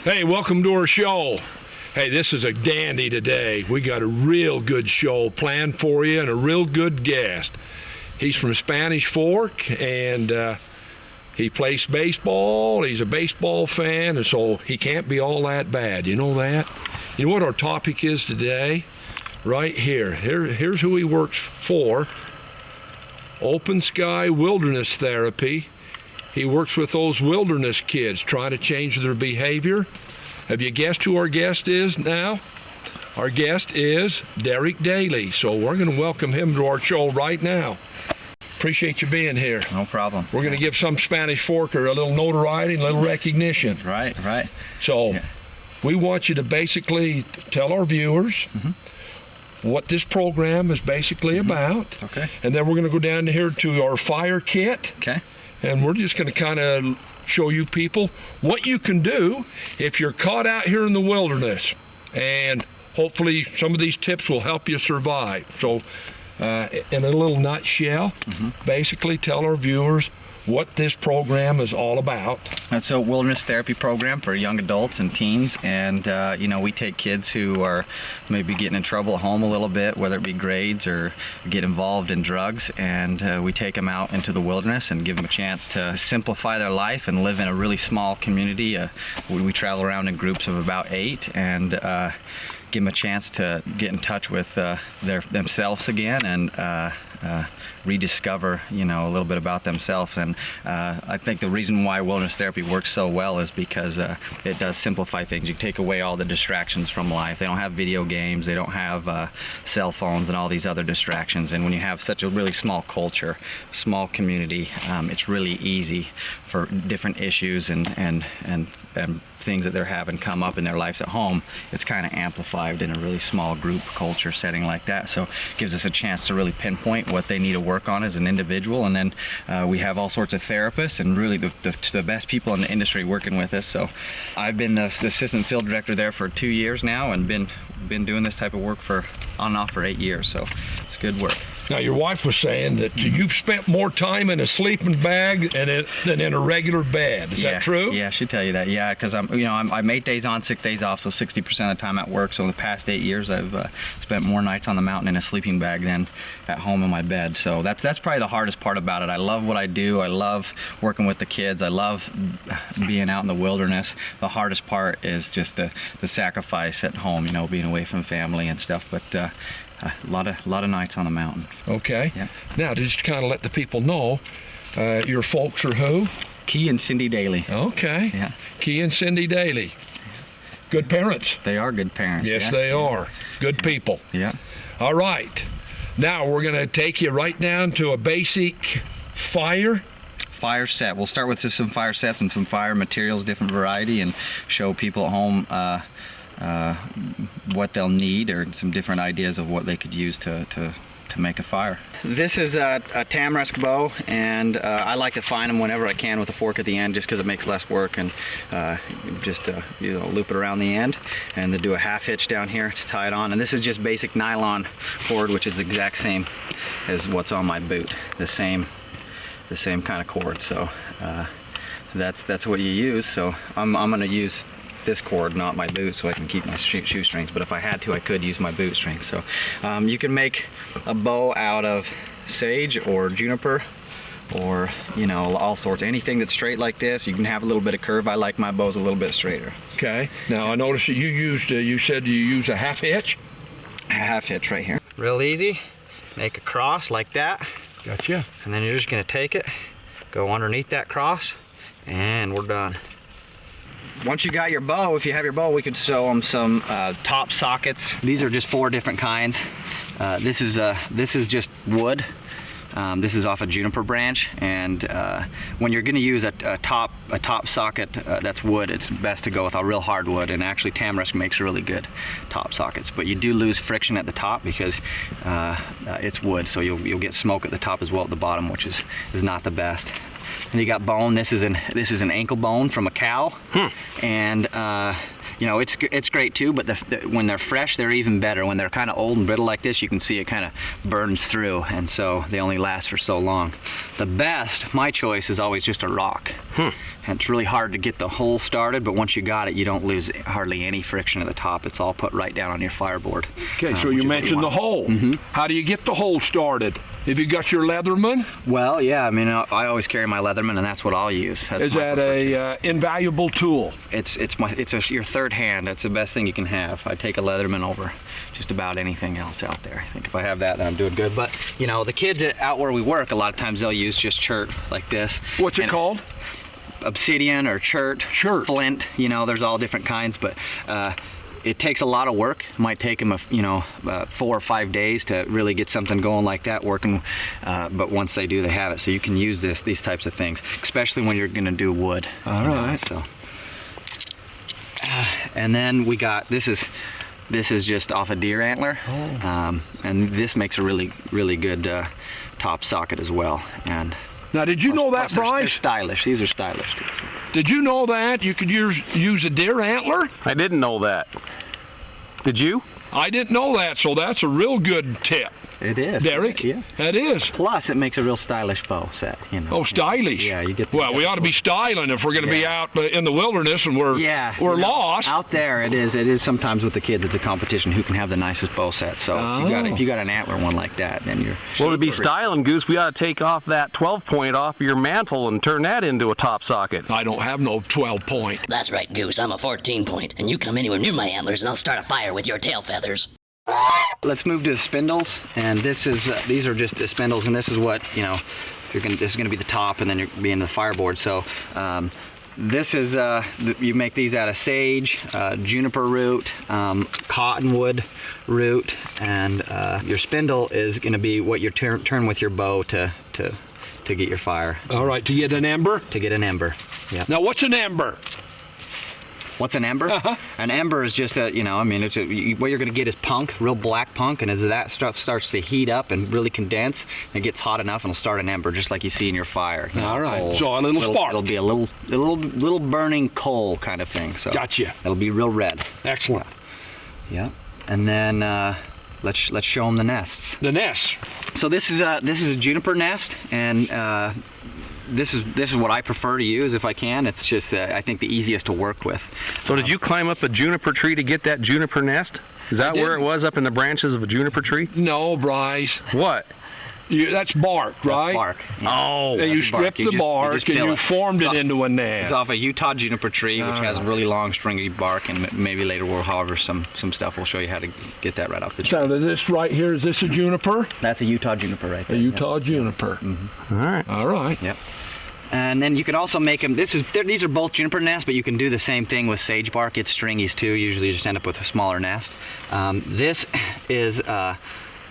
Hey, welcome to our show. Hey, this is a dandy today. We got a real good show planned for you and a real good guest. He's from Spanish Fork, and he plays baseball. He's a baseball fan, and so he can't be all that bad. You know that? You know what our topic is today? Right here. Here's who he works for. Open Sky Wilderness Therapy. He works with those wilderness kids trying to change their behavior. Have you guessed who our guest is now? Our guest is Derek Daly. So we're going to welcome him to our show right now. Appreciate you being here. No problem. We're going to give some Spanish Forker a little notoriety and a little recognition. Right. So we want you to basically tell our viewers what this program is basically about. Okay. And then we're going to go down here to our fire kit. Okay. And we're just going to kind of show you people what you can do if you're caught out here in the wilderness. And hopefully some of these tips will help you survive. So in a little nutshell, basically tell our viewers what this program is all about. It's a wilderness therapy program for young adults and teens, and we take kids who are maybe getting in trouble at home a little bit, whether it be grades or get involved in drugs, and we take them out into the wilderness and give them a chance to simplify their life and live in a really small community. We travel around in groups of about 8 and give them a chance to get in touch with themselves again and rediscover, a little bit about themselves. And I think the reason why wilderness therapy works so well is because it does simplify things. You take away all the distractions from life. They don't have video games, they don't have cell phones and all these other distractions. And when you have such a really small culture, small community, it's really easy for different issues and things that they're having come up in their lives at home. It's kind of amplified in a really small group culture setting like that. So it gives us a chance to really pinpoint what they need to work on as an individual. And then we have all sorts of therapists and really the best people in the industry working with us. So I've been the assistant field director there for 2 years now and been doing this type of work for on and off for 8 years. So it's good work. Now, your wife was saying that you've spent more time in a sleeping bag than in a regular bed. Is that true? Yeah, she'd tell you that. Yeah, because I'm 8 days on, 6 days off, so 60% of the time at work. So in the past 8 years, I've spent more nights on the mountain in a sleeping bag than at home in my bed. So that's probably the hardest part about it. I love what I do. I love working with the kids. I love being out in the wilderness. The hardest part is just the sacrifice at home, being away from family and stuff. But a lot of nights on the mountain. Okay. Yeah. Now, just to kind of let the people know, your folks are who? Key and Cindy Daly. Okay. Yeah. Key and Cindy Daly. Good parents. They are good parents. Yes, they are. Good people. Yeah. All right. Now, we're going to take you right down to a basic fire set. We'll start with just some fire sets and some fire materials, different variety, and show people at home what they'll need or some different ideas of what they could use to make a fire. This is a tamarisk bow, and I like to find them whenever I can with a fork at the end just because it makes less work, and just loop it around the end and then do a half hitch down here to tie it on. And this is just basic nylon cord, which is the exact same as what's on my boot, the same kind of cord. So that's what you use. So I'm gonna use this cord, not my boot, so I can keep my shoestrings. But if I had to, I could use my boot strings. So you can make a bow out of sage or juniper, or all sorts. Anything that's straight like this. You can have a little bit of curve. I like my bows a little bit straighter. Okay. Now I noticed that you said you use a half hitch. A half hitch right here. Real easy. Make a cross like that. Gotcha. And then you're just gonna take it, go underneath that cross, and we're done. Once you got your bow, if you have your bow, we could sew them some top sockets. These are just 4 different kinds. This is just wood. This is off a juniper branch, and when you're going to use a top socket that's wood, it's best to go with a real hard wood, and actually tamarisk makes really good top sockets. But you do lose friction at the top because it's wood, so you'll get smoke at the top as well at the bottom, which is not the best. And you got bone. This is an ankle bone from a cow, and it's great too, but when they're fresh, they're even better. When they're kind of old and brittle like this, you can see it kind of burns through, and so they only last for so long. The best, my choice, is always just a rock. And it's really hard to get the hole started, but once you got it, you don't lose hardly any friction at the top. It's all put right down on your fireboard. Okay, so you mentioned the hole. How do you get the hole started? Have you got your Leatherman? Well, yeah, I mean, I always carry my Leatherman, and that's what I'll use. Is that a invaluable tool? It's your third hand. That's the best thing you can have. I take a Leatherman over just about anything else out there. I think if I have that, then I'm doing good. But the kids out where we work, a lot of times they'll use just chert like this. What's it called? Obsidian or chert, flint. There's all different kinds, but it takes a lot of work. It might take them 4 or 5 days to really get something going like that working, but once they do, they have it. So you can use these types of things, especially when you're going to do wood. All right. So and then we got this is just off a deer antler, and this makes a really good top socket as well. And now, did you know that, Bryce? They're stylish. These are stylish too. So. Did you know that you could use a deer antler? I didn't know that. Did you? I didn't know that, so that's a real good tip. It is. Derek? Yeah. It is. Plus, it makes a real stylish bow set. Oh, stylish. Yeah, you get. Well, we ought to be styling if we're going to be out in the wilderness and we're lost. Out there, it is sometimes with the kids. It's a competition who can have the nicest bow set. So if you got an antler one like that, then you're. Well, to be styling, Goose, we ought to take off that 12-point off your mantle and turn that into a top socket. I don't have no 12-point. That's right, Goose. I'm a 14-point, and you come anywhere near my antlers, and I'll start a fire with your tail feathers. Let's move to the spindles, and these are just the spindles, and this is what this is going to be the top, and then you're being the fireboard. So this is you make these out of sage, juniper root, cottonwood root, and your spindle is going to be what you turn with your bow to get your fire. All right, to get an ember. To get an ember. Yeah. Now, what's an ember? What's an ember? An ember is just what you're going to get is punk, real black punk, and as that stuff starts to heat up and really condense, it gets hot enough and it'll start an ember just like you see in your fire. All right, coal. so a little spark. It'll be a little burning coal kind of thing. So gotcha. It'll be real red. Excellent. Yeah, and then let's show them the nests. The nests. So this is a juniper nest, and this is what I prefer to use if I can. It's just I think the easiest to work with. So did you climb up a juniper tree to get that juniper nest? Is that where it was, up in the branches of a juniper tree? No, Bryce. What? That's bark, right? That's bark. Yeah. Oh. And you stripped the bark and you formed it into a nest. It's off a Utah juniper tree, which has really long, stringy bark, and maybe later we'll however some stuff. We'll show you how to get that right off the tree. So this right here, is this a juniper? That's a Utah juniper right there. A Utah juniper. All right. All right. Yep. And then you can also make them. These are both juniper nests, but you can do the same thing with sage bark. It's stringies too. Usually, you just end up with a smaller nest.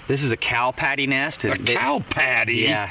This is a cow patty nest. A cow patty? Yeah.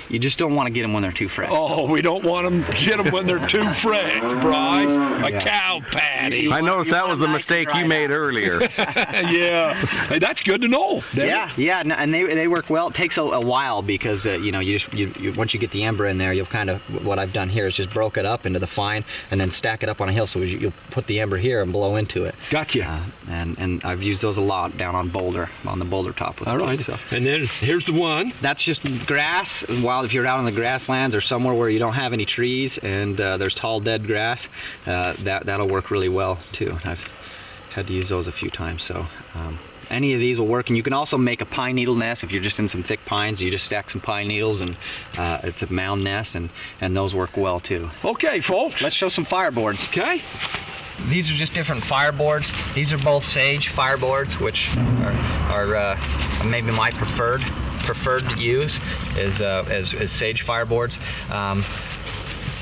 You just don't want to get them when they're too fresh. Oh, we don't want them get them when they're too fresh, Bryce. A cow patty. I noticed that was the mistake you made earlier. Yeah. Hey, that's good to know. Yeah, and they work well. It takes a while because you once you get the ember in there, you'll kind of, what I've done here is just broke it up into the fine and then stack it up on a hill. So you'll put the ember here and blow into it. Gotcha. And I've used those a lot down on the boulder top. All right. So. And then here's the one. That's just grass. If you're out in the grasslands or somewhere where you don't have any trees and there's tall dead grass, that'll work really well too. I've had to use those a few times. So any of these will work. And you can also make a pine needle nest if you're just in some thick pines. You just stack some pine needles and it's a mound nest, and those work well too. Okay, folks. Let's show some fireboards. Okay. These are just different fireboards. These are both sage fireboards, which are maybe my preferred to use is sage fireboards.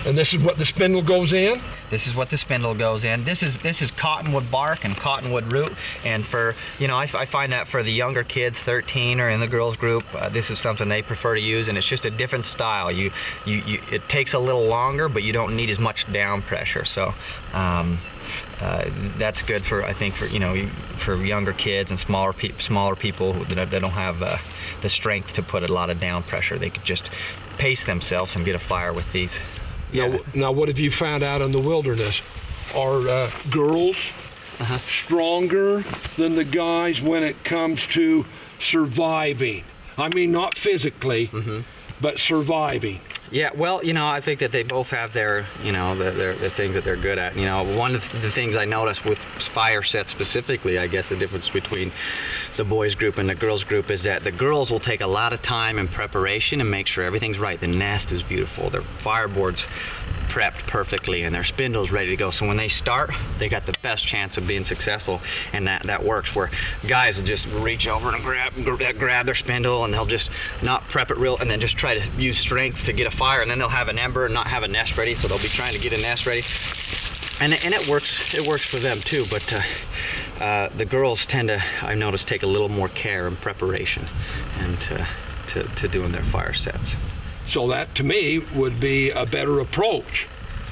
And this is what the spindle goes in? This is what the spindle goes in. This is cottonwood bark and cottonwood root, and for I find that for the younger kids, 13 or in the girls group, this is something they prefer to use, and it's just a different style. It takes a little longer, but you don't need as much down pressure. So that's good for, I think, for younger kids and smaller people that don't have the strength to put a lot of down pressure. They could just pace themselves and get a fire with these. Now, what have you found out in the wilderness? Are girls stronger than the guys when it comes to surviving? I mean, not physically, but surviving. Yeah, well, I think that they both have their, the things that they're good at. One of the things I noticed with fire sets specifically, I guess the difference between the boys group and the girls group is that the girls will take a lot of time in preparation and make sure everything's right. The nest is beautiful, their fireboard's prepped perfectly, and their spindle's ready to go. So when they start, they got the best chance of being successful, and that works. Where guys will just reach over and grab their spindle, and they'll just not prep it real, and then just try to use strength to get a fire, and then they'll have an ember and not have a nest ready. So they'll be trying to get a nest ready, and it works. It works for them too. But the girls tend to, I've noticed, take a little more care and preparation, and to doing their fire sets. So that, to me, would be a better approach.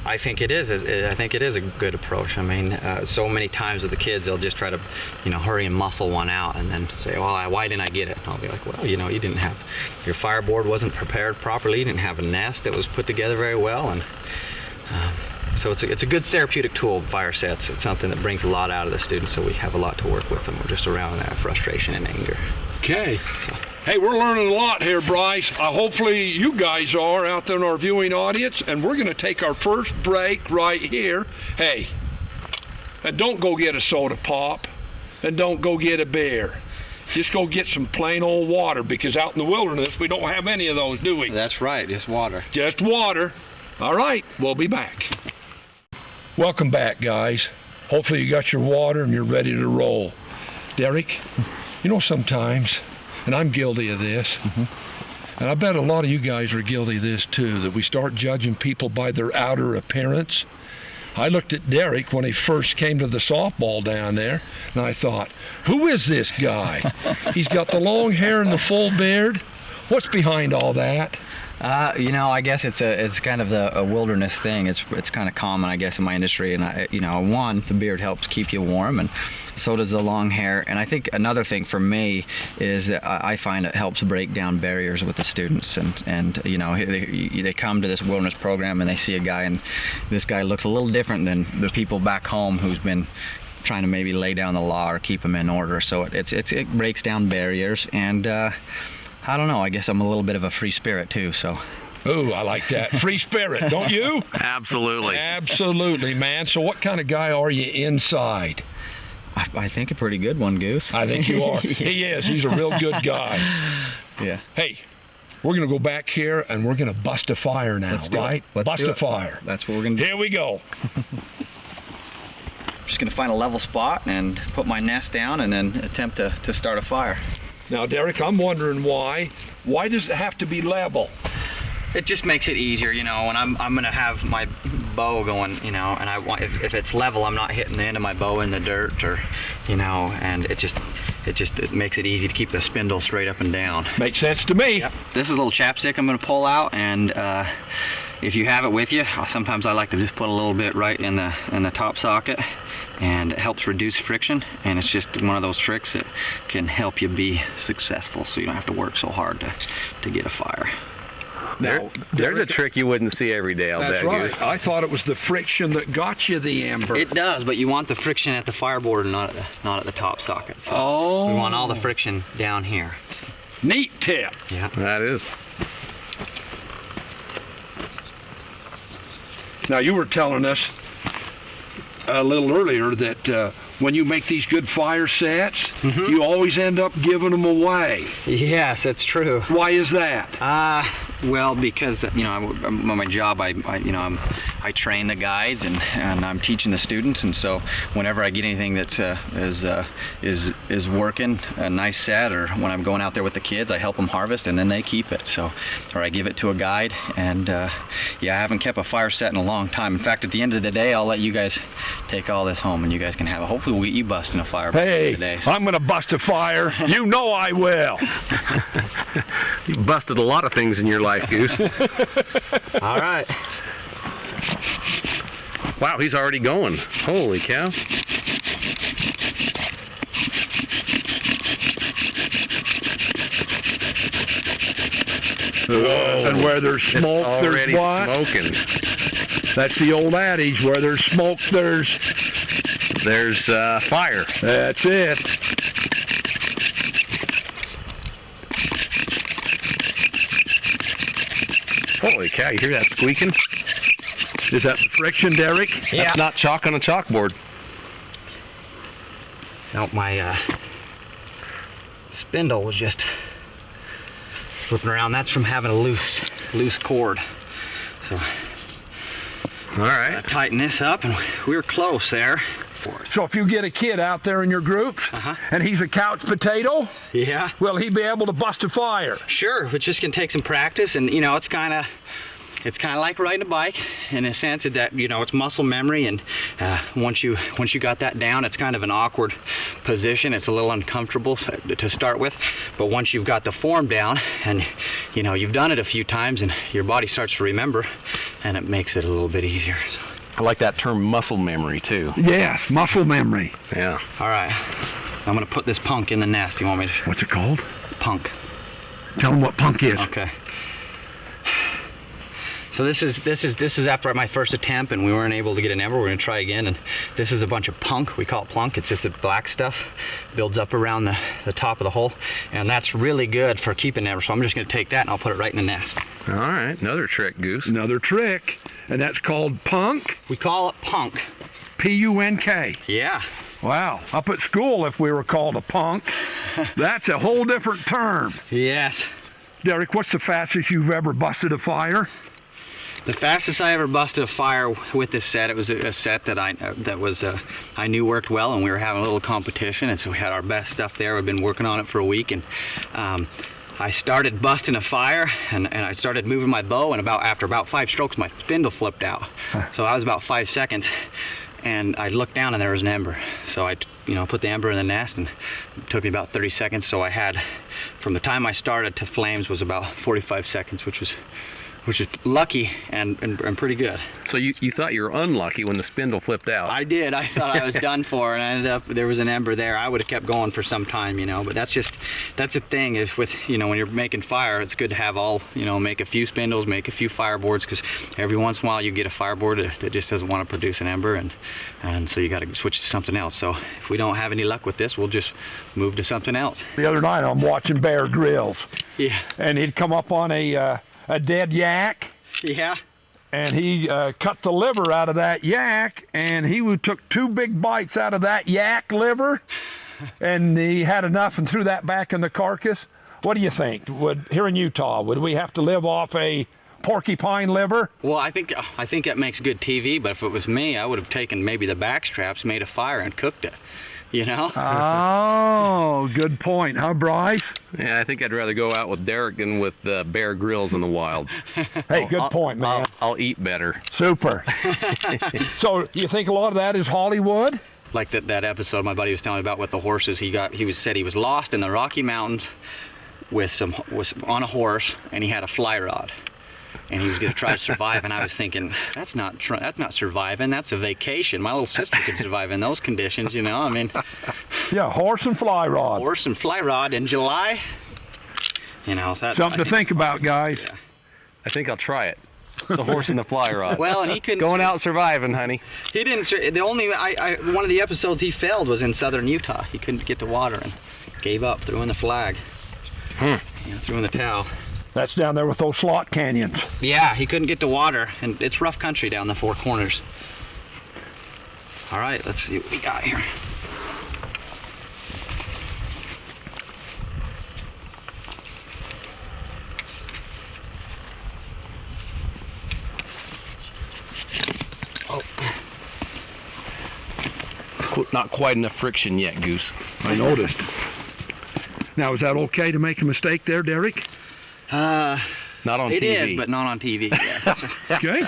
I think it is. I think it is a good approach. I mean, so many times with the kids, they'll just try to, hurry and muscle one out, and then say, "Well, why didn't I get it?" And I'll be like, "Well, you didn't have, your fireboard wasn't prepared properly. You didn't have a nest that was put together very well, and so it's a good therapeutic tool. Fire sets. It's something that brings a lot out of the students, so we have a lot to work with them. We're just around that frustration and anger." Okay. Hey, we're learning a lot here, Bryce. Hopefully you guys are out there in our viewing audience, and we're going to take our first break right here. Hey, and don't go get a soda pop, and don't go get a beer. Just go get some plain old water, because out in the wilderness, we don't have any of those, do we? That's right, just water. Just water. All right, we'll be back. Welcome back, guys. Hopefully you got your water and you're ready to roll. Derek, sometimes, and I'm guilty of this, and I bet a lot of you guys are guilty of this too, that we start judging people by their outer appearance. I looked at Derek when he first came to the softball down there, and I thought, who is this guy? He's got the long hair and the full beard. What's behind all that? I guess it's kind of a wilderness thing. It's kind of common, I guess, in my industry. And the beard helps keep you warm, and so does the long hair. And I think another thing for me is that I find it helps break down barriers with the students. And they come to this wilderness program and they see a guy, and this guy looks a little different than the people back home who's been trying to maybe lay down the law or keep them in order. So it breaks down barriers, and I don't know, I guess I'm a little bit of a free spirit too, so. Oh, I like that. Free spirit, don't you? Absolutely. Absolutely, man. So what kind of guy are you inside? I think a pretty good one, Goose. I think you are. He is. He's a real good guy. Yeah. Hey, we're going to go back here and we're going to bust a fire now, Let's do it. right? Let's bust do a it. fire. That's what we're going to do. Here we go. Just going to find a level spot and put my nest down and then attempt to start a fire. Now, Derek, I'm wondering why. Why does it have to be level? It just makes it easier, when I'm going to have my bow going, and I want, if it's level, I'm not hitting the end of my bow in the dirt, or, and it makes it easy to keep the spindle straight up and down. Makes sense to me. Yep. This is a little chapstick I'm going to pull out, and if you have it with you, sometimes I like to just put a little bit right in the top socket, and it helps reduce friction, and it's just one of those tricks that can help you be successful, so you don't have to work so hard to get a fire. Now, There's a trick you wouldn't see every day, I'll bet, that's right. Goose. I thought it was the friction that got you the ember. It does, but you want the friction at the fireboard and not at the top socket. So Oh. we want all the friction down here. So, Neat tip. yeah. That is. Now, you were telling us a little earlier that when you make these good fire sets, you always end up giving them away. Yes, that's true. Why is that? Well, because my job, I train the guides and I'm teaching the students, and so whenever I get anything that is working, a nice set, or when I'm going out there with the kids, I help them harvest and then they keep it. So, or I give it to a guide, and I haven't kept a fire set in a long time. In fact, at the end of the day, I'll let you guys take all this home and you guys can have it. Hopefully, we'll get you busting a fire Hey, today. So. I'm going to bust a fire. You know I will. You busted a lot of things in your life, Goose. All right. Wow, he's already going. Holy cow. And where there's smoke, It's there's already what? smoking. That's the old adage, where there's smoke, there's there's fire. That's it. Holy cow, you hear that squeaking? Is that the friction, Derek? Yeah. That's not chalk on a chalkboard. No, my spindle was just flipping around. That's from having a loose cord. So All right. tighten this up, and we were close there. So if you get a kid out there in your groups and he's a couch potato, Yeah. will he be able to bust a fire? Sure, but just can take some practice, and it's kind of like riding a bike in a sense that it's muscle memory, and once you got that down, it's kind of an awkward position. It's a little uncomfortable to start with, but once you've got the form down and you've done it a few times, and your body starts to remember, and it makes it a little bit easier. So. I like that term, muscle memory, too. Yes, muscle memory. Yeah. All right, I'm gonna put this punk in the nest. You want me to? What's it called? Punk. Tell him what punk is. Okay. So this is after my first attempt, and we weren't able to get an ember. We're gonna try again, and this is a bunch of punk. We call it plunk. It's just the black stuff, builds up around the top of the hole, and that's really good for keeping ember. So I'm just gonna take that and I'll put it right in the nest. All right, another trick, Goose. Another trick, and that's called punk. We call it punk. P-U-N-K. Yeah. Wow. Up at school, if we were called a punk, that's a whole different term. Yes. Derek, what's the fastest you've ever busted a fire? The fastest I ever busted a fire with this set, it was a set that I knew worked well, and we were having a little competition, and so we had our best stuff there. We've been working on it for a week, and I started busting a fire, and I started moving my bow, and after about 5 strokes, my spindle flipped out. So that was about 5 seconds, and I looked down, and there was an ember. So I put the ember in the nest, and it took me about 30 seconds. So I had, from the time I started to flames, was about 45 seconds, which is lucky and pretty good. So you thought you were unlucky when the spindle flipped out. I did. I thought I was done for, and I ended up, there was an ember there. I would have kept going for some time, but that's the thing is with, when you're making fire, it's good to have all, make a few spindles, make a few fireboards, because every once in a while you get a fireboard that just doesn't want to produce an ember, and so you got to switch to something else. So if we don't have any luck with this, we'll just move to something else. The other night I'm watching Bear Grylls. Yeah. And he'd come up on a dead yak. Yeah. And he cut the liver out of that yak, and he took 2 big bites out of that yak liver, and he had enough and threw that back in the carcass. What do you think? Here in Utah, would we have to live off a porcupine liver? Well, I think that makes good TV, but if it was me, I would have taken maybe the back straps, made a fire, and cooked it. Oh, good point, huh, Bryce? Yeah, I think I'd rather go out with Derek than with Bear Grylls in the wild. Hey, good point, man. I'll eat better. Super. So, you think a lot of that is Hollywood? Like that episode my buddy was telling me about with the horses. He said he was lost in the Rocky Mountains was on a horse, and he had a fly rod. And he was going to try to survive, and I was thinking, that's not surviving, that's a vacation. My little sister could survive in those conditions, I mean. Yeah, horse and fly rod. Horse and fly rod in July, Something to think about, guys. Yeah. I think I'll try it. The horse and the fly rod. Well, and he couldn't. Going out surviving, honey. He didn't. One of the episodes he failed was in southern Utah. He couldn't get to water and gave up, threw in the flag. Threw in the towel. That's down there with those slot canyons. Yeah, he couldn't get to water, and it's rough country down the Four Corners. All right, let's see what we got here. Oh. Not quite enough friction yet, Goose. I noticed. Now, is that okay to make a mistake there, Derek? Not on TV. It is, but not on TV. Okay.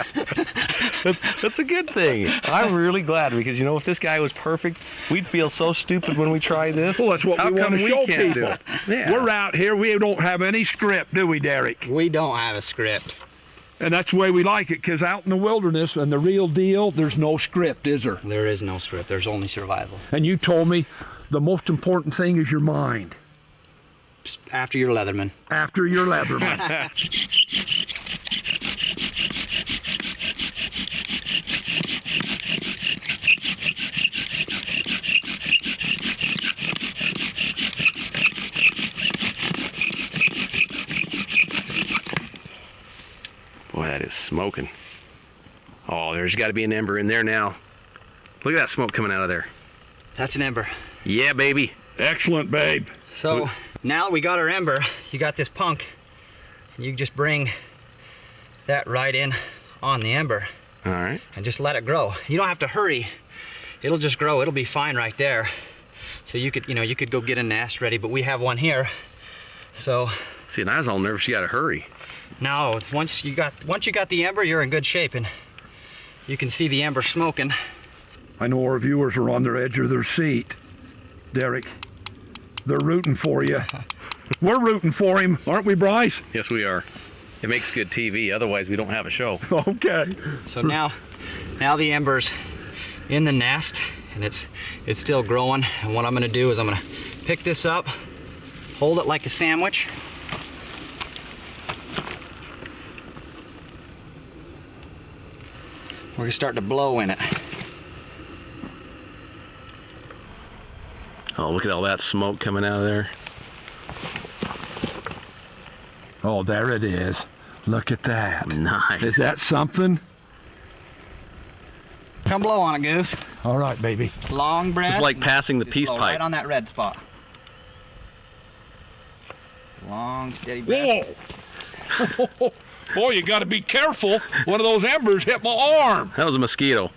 That's a good thing. I'm really glad, because if this guy was perfect, we'd feel so stupid when we try this. Well, that's what we want to show can't do people. it? Yeah. We're out here. We don't have any script, do we, Derek? We don't have a script. And that's the way we like it, because out in the wilderness and the real deal, there's no script, is there? There is no script. There's only survival. And you told me the most important thing is your mind. After your Leatherman. After your Leatherman. smoking. Oh, there's got to be an ember in there now. Look at that smoke coming out of there. That's an ember. Yeah, baby. Excellent, babe. So now that we got our ember, you got this punk, and you just bring that right in on the ember All right. and just let it grow. You don't have to hurry. It'll just grow. It'll be fine right there. So you could go get a nest ready, but we have one here. So See, and I was all nervous. You got to hurry. now once you got the ember, you're in good shape, and you can see the ember smoking. I know our viewers are on the edge of their seat, Derek. They're rooting for you. We're rooting for him, aren't we, Bryce? Yes, we are. It makes good TV. Otherwise, we don't have a show. Okay. So now the ember's in the nest, and it's still growing. And what I'm going to do is I'm going to pick this up, hold it like a sandwich. We're going to start to blow in it. Oh, look at all that smoke coming out of there. Oh, there it is. Look at that. Nice. Is that something? Come blow on it, Goose. All right, baby. Long breath. It's like passing the Just peace blow pipe. right on that red spot. Long, steady breath. Whoa. Boy, you got to be careful. One of those embers hit my arm. That was a mosquito.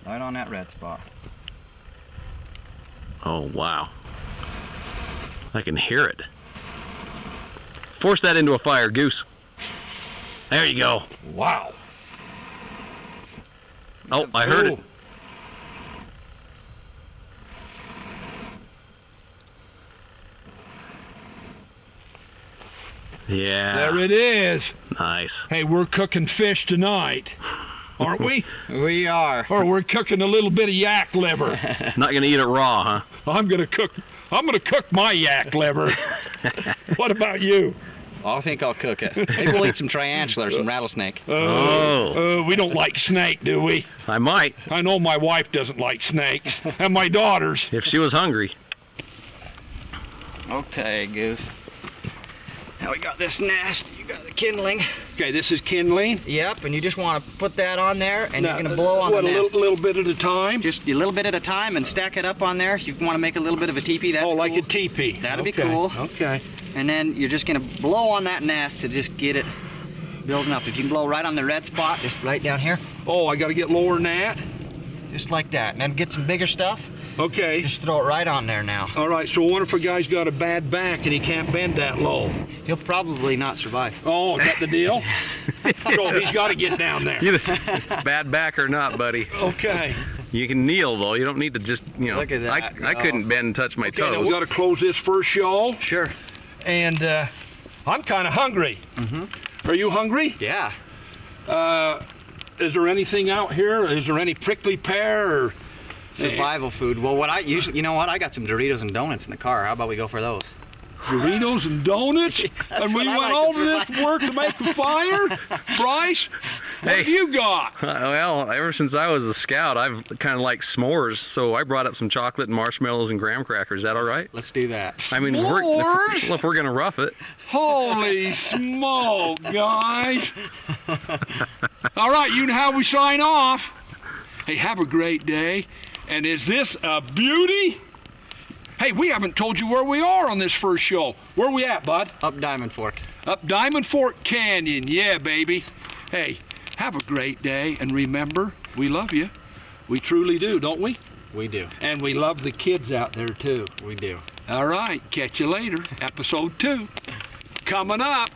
Right on that red spot. Oh, wow. I can hear it. Force that into a fire, Goose. There you go. Wow. Oh, I heard it. Yeah. There it is. Nice. Hey, we're cooking fish tonight, aren't we? We are. Or we're cooking a little bit of yak liver. Not gonna eat it raw, huh? I'm gonna cook my yak liver. What about you? I think I'll cook it. Maybe we'll eat some triantula or some rattlesnake. We don't like snake, do we? I might, I know my wife doesn't like snakes, and my daughters. if she was hungry. Okay, Goose. Now we got this nest. You got the kindling. Okay, this is kindling. Yep, and you just want to put that on there, and you're gonna blow on what, the a nest. little bit at a time? Just a little bit at a time, and stack it up on there. You want to make a little bit of a teepee. That's like cool. a teepee. That'd be Okay, cool. Okay. And then you're just gonna blow on that nest to just get it building up. If you can blow right on the red spot, just right down here, Oh, I got to get lower than that? just like that. And then get some bigger stuff. Okay. Just throw it right on there now. All right, so what if a guy's got a bad back and he can't bend that low? He'll probably not survive. Oh, is that the deal? So he's got to get down there. Bad back or not, buddy. Okay. You can kneel though. You don't need to just, Look at that. I No. couldn't bend and touch my Okay, now we toes. got to close this first show. Sure. And I'm kind of hungry. Are you hungry? Yeah. Is there anything out here? Is there any prickly pear or Survival food. Well, what I usually, you know what? I got some Doritos and donuts in the car. How about we go for those? Doritos and donuts? And we what I went like to over this survive. work to make a fire? Bryce, what have you got? Well, ever since I was a scout, I've kind of liked s'mores, so I brought up some chocolate and marshmallows and graham crackers. Is that all right? Let's do that. I mean, S'mores? if we're gonna rough it. Holy smoke, guys. All right, you know how we sign off. Hey, have a great day. And is this a beauty? Hey, we haven't told you where we are on this first show. Where we at, bud? Up Diamond Fork. Up Diamond Fork Canyon. Yeah, baby. Hey, have a great day. And remember, we love you. We truly do, don't we? We do. And we love the kids out there, too. We do. All right, catch you later. Episode 2 coming up.